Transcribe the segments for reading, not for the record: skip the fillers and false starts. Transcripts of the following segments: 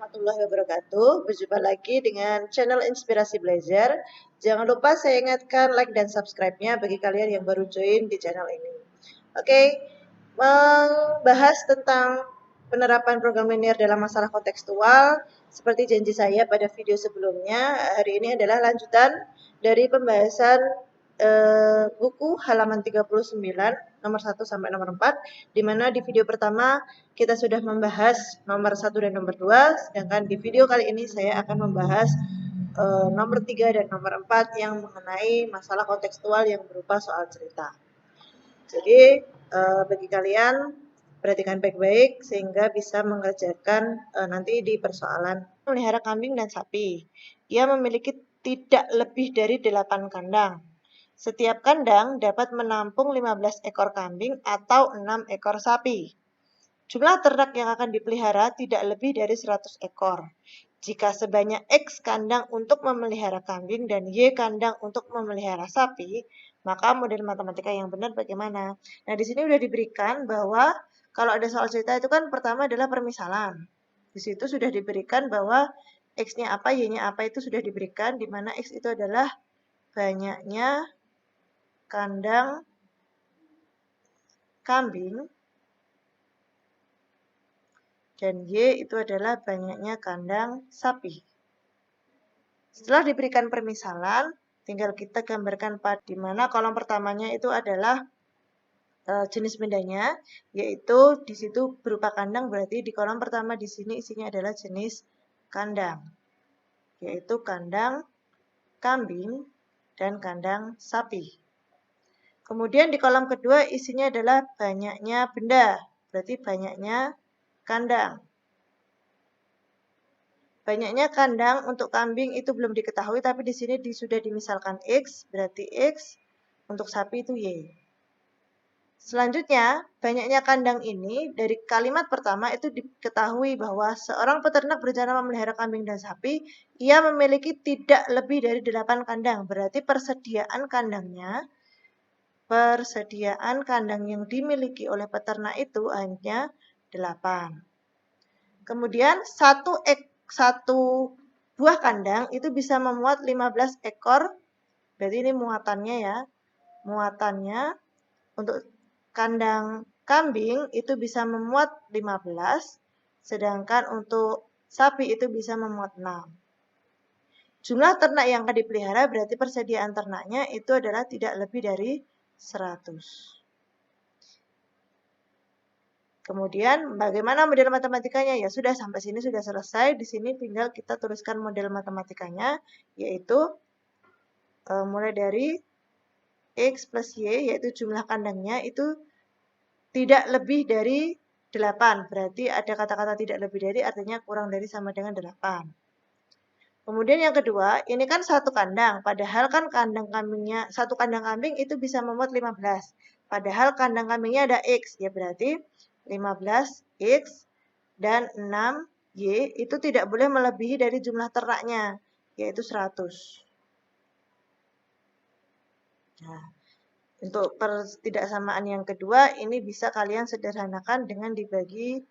warahmatullahi wabarakatuh. Berjumpa lagi dengan channel Inspirasi Belajar. Jangan lupa saya ingatkan like dan subscribe-nya bagi kalian yang baru join di channel ini. Oke, membahas tentang penerapan program linear dalam masalah kontekstual. Seperti janji saya pada video sebelumnya, hari ini adalah lanjutan dari pembahasan buku halaman 39 nomor 1 sampai nomor 4, di mana di video pertama kita sudah membahas nomor 1 dan nomor 2, sedangkan di video kali ini saya akan membahas nomor 3 dan nomor 4 yang mengenai masalah kontekstual yang berupa soal cerita. Jadi bagi kalian perhatikan baik-baik sehingga bisa mengerjakan nanti di persoalan. Melihara kambing dan sapi. Ia memiliki tidak lebih dari 8 kandang. Setiap kandang dapat menampung 15 ekor kambing atau 6 ekor sapi. Jumlah ternak yang akan dipelihara tidak lebih dari 100 ekor. Jika sebanyak X kandang untuk memelihara kambing dan Y kandang untuk memelihara sapi, maka model matematika yang benar bagaimana? Nah, di sini sudah diberikan bahwa kalau ada soal cerita itu kan pertama adalah permisalan. Di situ sudah diberikan bahwa X-nya apa, Y-nya apa itu sudah diberikan, di mana X itu adalah banyaknya kandang kambing dan Y itu adalah banyaknya kandang sapi. Setelah diberikan permisalan, tinggal kita gambarkan di mana kolom pertamanya itu adalah jenis bendanya, yaitu di situ berupa kandang, berarti di kolom pertama di sini isinya adalah jenis kandang, yaitu kandang kambing dan kandang sapi. Kemudian di kolom kedua isinya adalah banyaknya benda, berarti banyaknya kandang. Banyaknya kandang untuk kambing itu belum diketahui, tapi di sini sudah dimisalkan X, berarti X, untuk sapi itu Y. Selanjutnya, banyaknya kandang ini dari kalimat pertama itu diketahui bahwa seorang peternak berencana memelihara kambing dan sapi, ia memiliki tidak lebih dari 8 kandang, berarti persediaan kandang yang dimiliki oleh peternak itu hanya 8. Kemudian satu buah kandang itu bisa memuat 15 ekor, berarti ini muatannya ya. Muatannya untuk kandang kambing itu bisa memuat 15, sedangkan untuk sapi itu bisa memuat 6. Jumlah ternak yang akan dipelihara berarti persediaan ternaknya itu adalah tidak lebih dari 100. Kemudian bagaimana model matematikanya? Ya sudah, sampai sini sudah selesai. Di sini tinggal kita tuliskan model matematikanya, yaitu mulai dari X plus Y, yaitu jumlah kandangnya itu tidak lebih dari 8. Berarti ada kata-kata tidak lebih dari, artinya kurang dari sama dengan 8. Kemudian yang kedua, ini kan satu kandang, padahal kan satu kandang kambing itu bisa memuat 15. Padahal kandang kambingnya ada X, ya berarti 15X dan 6Y itu tidak boleh melebihi dari jumlah ternaknya, yaitu 100. Nah, untuk ketidaksamaan yang kedua, ini bisa kalian sederhanakan dengan dibagi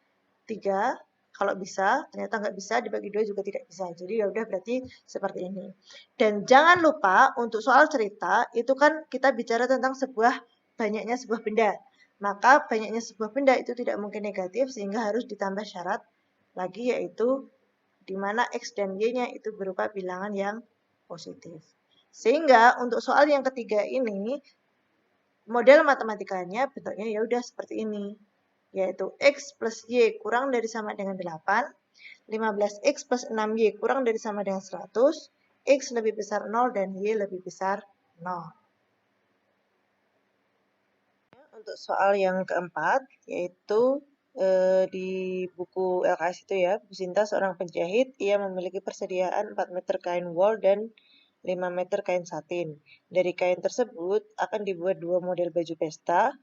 3. Kalau bisa, ternyata nggak bisa, dibagi 2 juga tidak bisa. Jadi ya udah berarti seperti ini. Dan jangan lupa untuk soal cerita, itu kan kita bicara tentang banyaknya sebuah benda. Maka banyaknya sebuah benda itu tidak mungkin negatif, sehingga harus ditambah syarat lagi, yaitu di mana X dan Y-nya itu berupa bilangan yang positif. Sehingga untuk soal yang ketiga ini, model matematikanya bentuknya ya udah seperti ini, yaitu X plus Y kurang dari sama dengan 8, 15X plus 6Y kurang dari sama dengan 100, X lebih besar 0 dan Y lebih besar 0. Untuk soal yang keempat, yaitu di buku LKS itu ya, Bu Sinta seorang penjahit, ia memiliki persediaan 4 meter kain wol dan 5 meter kain satin. Dari kain tersebut akan dibuat 2 model baju pesta.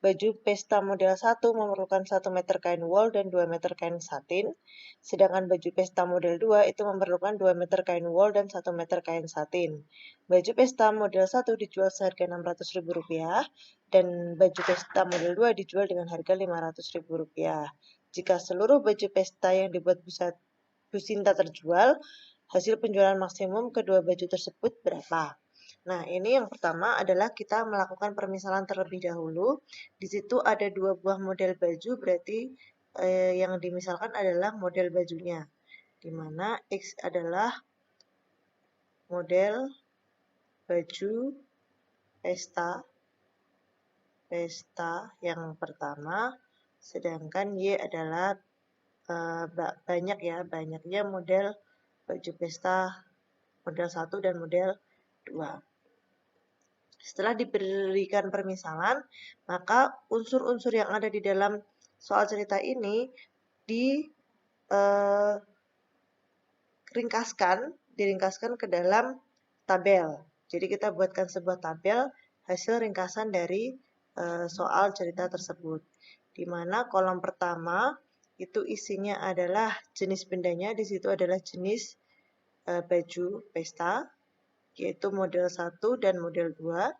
Baju pesta model 1 memerlukan 1 meter kain wol dan 2 meter kain satin. Sedangkan baju pesta model 2 itu memerlukan 2 meter kain wol dan 1 meter kain satin. Baju pesta model 1 dijual seharga Rp600.000 dan baju pesta model 2 dijual dengan harga Rp500.000. Jika seluruh baju pesta yang dibuat Bu Sinta terjual, hasil penjualan maksimum kedua baju tersebut berapa? Nah, ini yang pertama adalah kita melakukan permisalan terlebih dahulu. Di situ ada 2 buah model baju, berarti yang dimisalkan adalah model bajunya, di mana X adalah model baju pesta yang pertama, sedangkan Y adalah banyaknya model baju pesta model 1 dan model 2. Setelah diberikan permisalan, maka unsur-unsur yang ada di dalam soal cerita ini diringkaskan ke dalam tabel. Jadi kita buatkan sebuah tabel hasil ringkasan dari soal cerita tersebut. Di mana kolom pertama itu isinya adalah jenis bendanya, di situ adalah jenis baju pesta, yaitu model 1 dan model 2.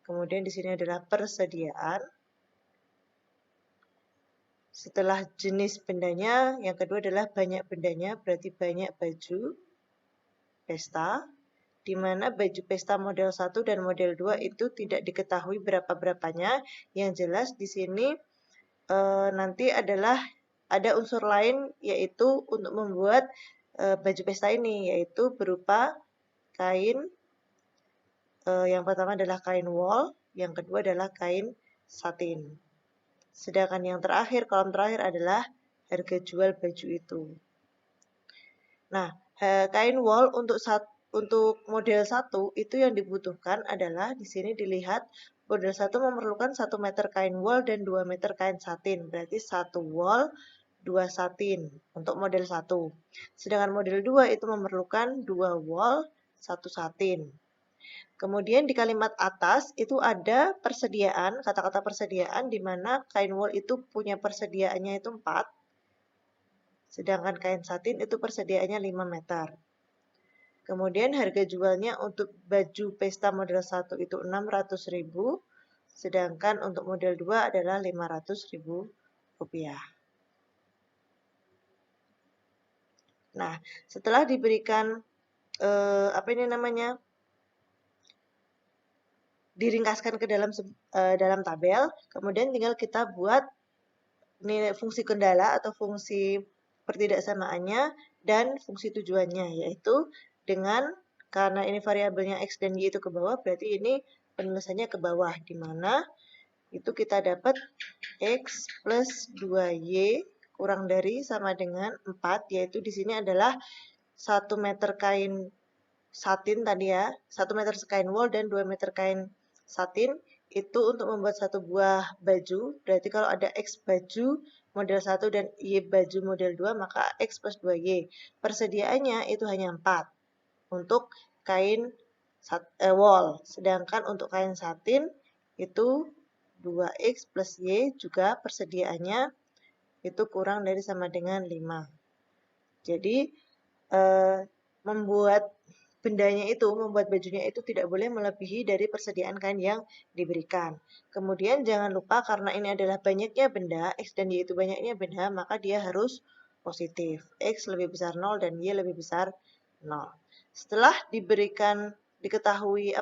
Kemudian di sini adalah persediaan. Setelah jenis bendanya, yang kedua adalah banyak bendanya, berarti banyak baju pesta, di mana baju pesta model 1 dan model 2 itu tidak diketahui berapa-berapanya. Yang jelas di sini nanti adalah ada unsur lain, yaitu untuk membuat baju pesta ini, yaitu berupa kain. Yang pertama adalah kain wol, yang kedua adalah kain satin. Sedangkan yang terakhir, kolom terakhir adalah harga jual baju itu. Nah, kain wol untuk model 1 itu yang dibutuhkan adalah di sini dilihat model 1 memerlukan 1 meter kain wol dan 2 meter kain satin. Berarti 1 wol, 2 satin untuk model 1. Sedangkan model 2 itu memerlukan 2 wol, 1 satin. Kemudian di kalimat atas itu ada persediaan, kata-kata persediaan di mana kain wol itu punya persediaannya itu 4. Sedangkan kain satin itu persediaannya 5 meter. Kemudian harga jualnya untuk baju pesta model 1 itu 600.000, sedangkan untuk model 2 adalah 500.000 rupiah. Nah, setelah diberikan diringkaskan ke dalam tabel, kemudian tinggal kita buat nilai fungsi kendala atau fungsi pertidaksamaannya dan fungsi tujuannya, yaitu karena ini variabelnya X dan Y itu ke bawah, berarti ini penulisannya ke bawah, di mana itu kita dapat X plus 2Y kurang dari sama dengan 4, yaitu di sini adalah 1 meter kain satin tadi ya, 1 meter kain wol dan 2 meter kain satin itu untuk membuat satu buah baju. Berarti kalau ada X baju model 1 dan Y baju model 2, maka X plus 2Y. Persediaannya itu hanya 4 untuk kain wol. Sedangkan untuk kain satin itu 2X plus Y juga persediaannya itu kurang dari sama dengan 5. Jadi membuat bajunya itu tidak boleh melebihi dari persediaan kain yang diberikan. Kemudian jangan lupa karena ini adalah banyaknya benda, X dan Y itu banyaknya benda, maka dia harus positif. X lebih besar 0 dan Y lebih besar 0. Setelah diketahui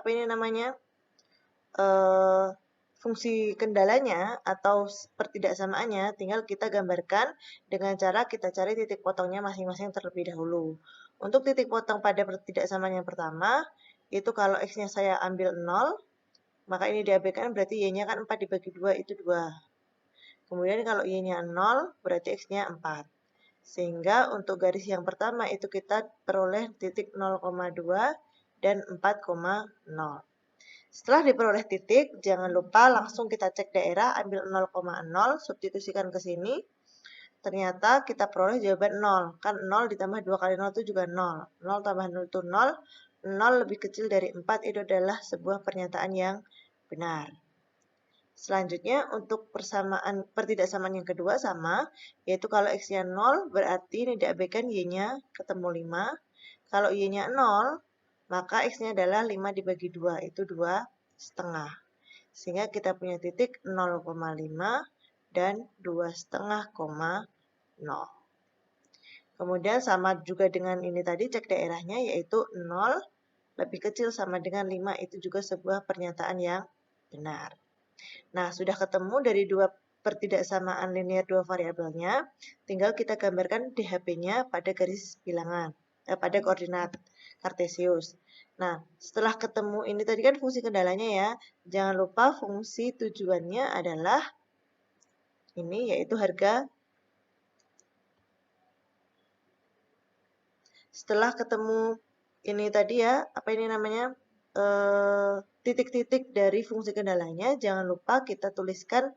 fungsi kendalanya atau pertidaksamaannya, tinggal kita gambarkan dengan cara kita cari titik potongnya masing-masing terlebih dahulu. Untuk titik potong pada pertidaksamaan yang pertama, itu kalau X-nya saya ambil 0, maka ini diabaikan, berarti Y-nya kan 4 dibagi 2 itu 2. Kemudian kalau Y-nya 0, berarti X-nya 4. Sehingga untuk garis yang pertama itu kita peroleh titik 0,2 dan 4,0. Setelah diperoleh titik, jangan lupa langsung kita cek daerah, ambil 0,0, substitusikan ke sini. Ternyata kita peroleh jawaban 0. Kan 0 ditambah 2 kali 0 itu juga 0. 0 tambah 0 itu 0. 0 lebih kecil dari 4 itu adalah sebuah pernyataan yang benar. Selanjutnya untuk pertidaksamaan yang kedua sama, yaitu kalau X-nya 0 berarti ini diabaikan Y-nya ketemu 5. Kalau Y-nya 0, maka X-nya adalah 5 dibagi 2, itu 2,5. Sehingga kita punya titik 0,5 dan 2,5,0. Kemudian sama juga dengan ini tadi, cek daerahnya, yaitu 0 lebih kecil sama dengan 5, itu juga sebuah pernyataan yang benar. Nah, sudah ketemu dari dua pertidaksamaan linear dua variabelnya, tinggal kita gambarkan DHP-nya pada garis bilangan, pada koordinat kartesius. Nah, setelah ketemu ini tadi kan fungsi kendalanya ya, jangan lupa fungsi tujuannya adalah ini, yaitu harga. Setelah ketemu ini tadi ya, apa ini namanya, titik-titik dari fungsi kendalanya, jangan lupa kita tuliskan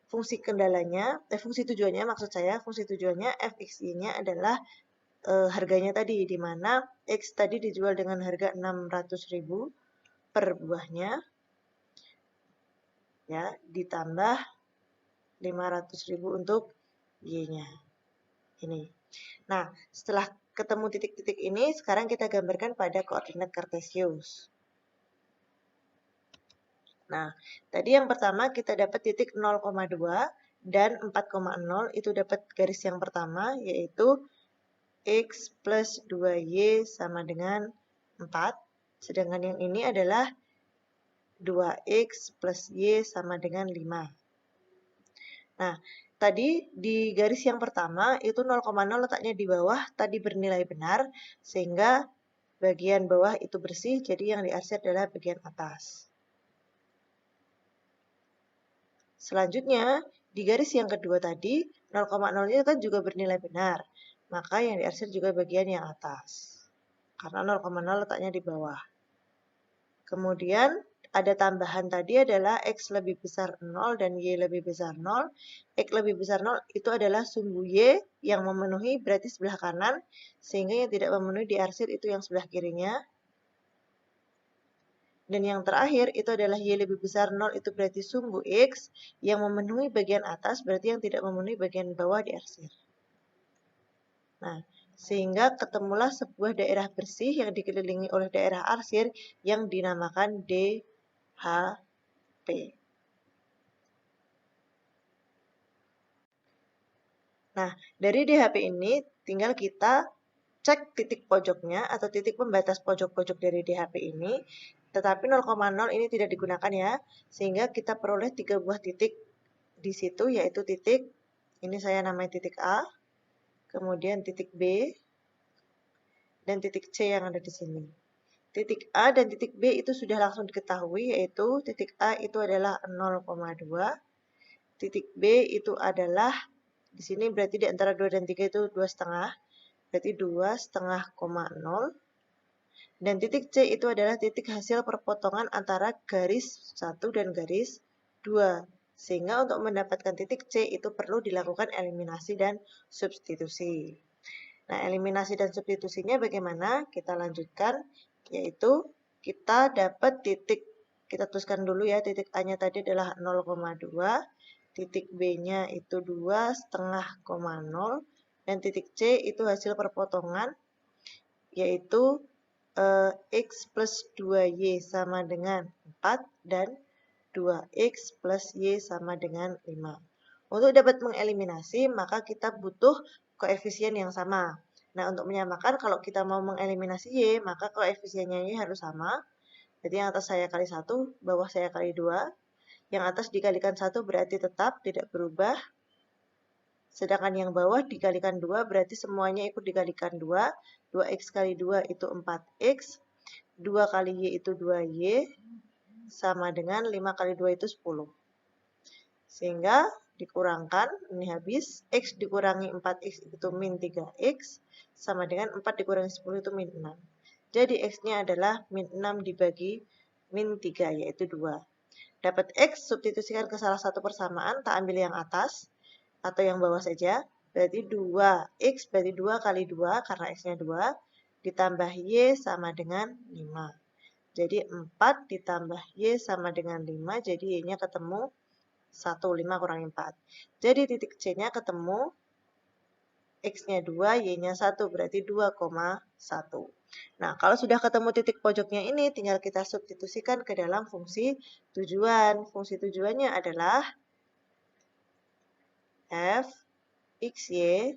fungsi kendalanya, fungsi tujuannya maksud saya, fungsi tujuannya fxy-nya adalah harganya tadi, di mana x tadi dijual dengan harga 600.000 per buahnya, ya, ditambah 500.000 untuk y-nya. Ini. Nah, setelah ketemu titik-titik ini, sekarang kita gambarkan pada koordinat kartesius. Nah, tadi yang pertama kita dapat titik 0,2 dan 4,0 itu dapat garis yang pertama, yaitu x plus 2y sama dengan 4. Sedangkan yang ini adalah 2x plus y sama dengan 5. Nah, tadi di garis yang pertama itu 0,0 letaknya di bawah, tadi bernilai benar, sehingga bagian bawah itu bersih, jadi yang diarsir adalah bagian atas. Selanjutnya, di garis yang kedua tadi, 0,0-nya kan juga bernilai benar, maka yang diarsir juga bagian yang atas, karena 0,0 letaknya di bawah. Kemudian, ada tambahan tadi adalah x lebih besar 0 dan y lebih besar 0. X lebih besar 0 itu adalah sumbu y yang memenuhi berarti sebelah kanan, sehingga yang tidak memenuhi diarsir itu yang sebelah kirinya. Dan yang terakhir itu adalah y lebih besar 0 itu berarti sumbu x yang memenuhi bagian atas, berarti yang tidak memenuhi bagian bawah diarsir. Nah, sehingga ketemulah sebuah daerah bersih yang dikelilingi oleh daerah arsir yang dinamakan DHP. Nah, dari DHP ini tinggal kita cek titik pojoknya atau titik pembatas pojok-pojok dari DHP ini, tetapi 0,0 ini tidak digunakan ya, sehingga kita peroleh 3 buah titik di situ, yaitu titik, ini saya namai titik A, kemudian titik B, dan titik C yang ada di sini. Titik A dan titik B itu sudah langsung diketahui, yaitu titik A itu adalah 0,2, titik B itu adalah, di sini berarti di antara 2 dan 3 itu 2,5, berarti 2,5,0. Dan titik C itu adalah titik hasil perpotongan antara garis 1 dan garis 2. Sehingga untuk mendapatkan titik C itu perlu dilakukan eliminasi dan substitusi. Nah, eliminasi dan substitusinya bagaimana? Kita lanjutkan, yaitu kita dapat titik, kita tuliskan dulu ya, titik A-nya tadi adalah 0,2, titik B-nya itu 2,5,0, dan titik C itu hasil perpotongan, yaitu x plus 2y sama dengan 4 dan 2x plus y sama dengan 5. Untuk dapat mengeliminasi, maka kita butuh koefisien yang sama. Nah, untuk menyamakan, kalau kita mau mengeliminasi y, maka koefisiennya y harus sama. Jadi yang atas saya kali 1, bawah saya kali 2. Yang atas dikalikan 1 berarti tetap tidak berubah. Sedangkan yang bawah dikalikan 2 berarti semuanya ikut dikalikan 2. 2x kali 2 itu 4x. 2 kali y itu 2y. Sama dengan 5 kali 2 itu 10. Sehingga dikurangkan, ini habis, x dikurangi 4x itu min 3x, sama dengan 4 dikurangi 10 itu min 6. Jadi x-nya adalah min 6 dibagi min 3, yaitu 2. Dapat x, substitusikan ke salah satu persamaan, tak ambil yang atas, atau yang bawah saja, berarti 2x berarti 2 kali 2, karena x-nya 2, ditambah y sama dengan 5. Jadi 4 ditambah y sama dengan 5, jadi y-nya ketemu 1, 5 kurangi 4. Jadi titik C-nya ketemu, x-nya 2, y-nya 1, berarti 2,1. Nah, kalau sudah ketemu titik pojoknya ini, tinggal kita substitusikan ke dalam fungsi tujuan. Fungsi tujuannya adalah f, x, y,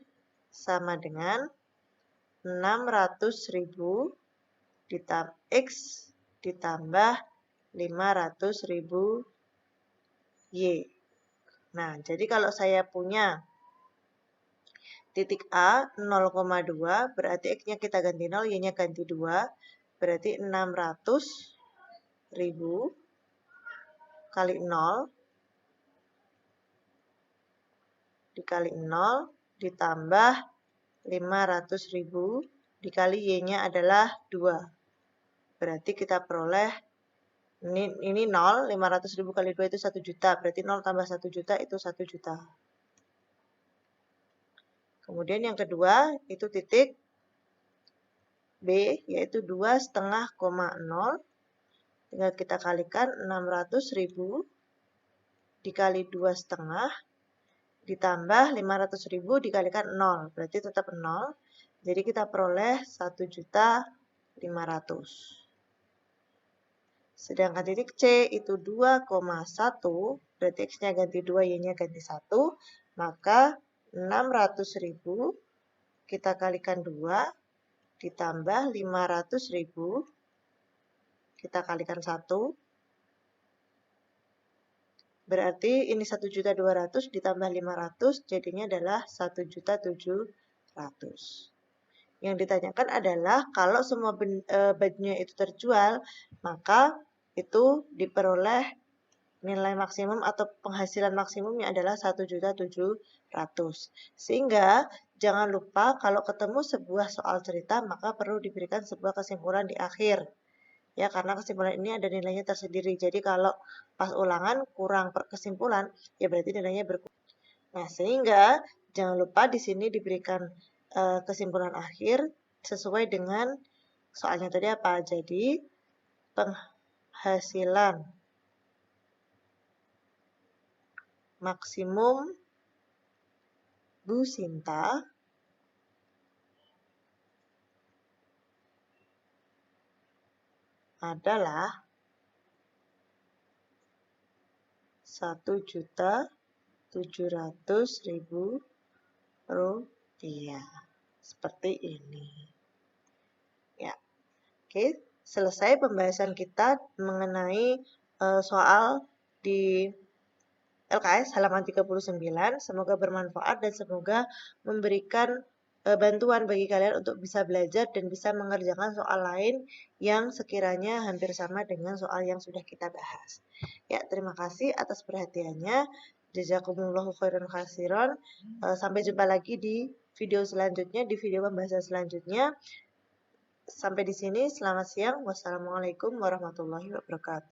sama dengan 600.000 X ditambah 500.000 Y. Nah, jadi kalau saya punya titik A 0,2, berarti X-nya kita ganti 0, Y-nya ganti 2, berarti 600.000 kali 0 dikali 0 ditambah 500.000 dikali Y-nya adalah 2. Berarti kita peroleh ini 0, 500.000 kali 2 itu 1 juta. Berarti 0 tambah 1 juta itu 1 juta. Kemudian yang kedua itu titik B, yaitu 2,5,0. Tinggal kita kalikan 600.000 dikali 2,5 ditambah 500.000 dikalikan 0. Berarti tetap 0. Jadi kita peroleh 1.500.000. Sedangkan titik C itu 2,1, berarti X-nya ganti 2, Y-nya ganti 1, maka 600.000 kita kalikan 2, ditambah 500.000, kita kalikan 1, berarti ini 1.200.000 ditambah 500, jadinya adalah 1.700.000. Yang ditanyakan adalah kalau semua bajunya itu terjual, maka itu diperoleh nilai maksimum atau penghasilan maksimumnya adalah 1.700.000. Sehingga jangan lupa kalau ketemu sebuah soal cerita maka perlu diberikan sebuah kesimpulan di akhir. Ya, karena kesimpulan ini ada nilainya tersendiri. Jadi kalau pas ulangan kurang kesimpulan, ya berarti nilainya berkurang. Nah, sehingga jangan lupa di sini diberikan kesimpulan akhir sesuai dengan soalnya tadi apa. Jadi penghasilan maksimum Bu Sinta adalah 1.700.000 rupiah. Seperti ini. Ya. Oke, selesai pembahasan kita mengenai soal di LKS halaman 39. Semoga bermanfaat dan semoga memberikan bantuan bagi kalian untuk bisa belajar dan bisa mengerjakan soal lain yang sekiranya hampir sama dengan soal yang sudah kita bahas. Ya, terima kasih atas perhatiannya. Jazakumullahu khairan khasiron. Sampai jumpa lagi di video selanjutnya, di video pembahasan selanjutnya. Sampai di sini, selamat siang. Wassalamualaikum warahmatullahi wabarakatuh.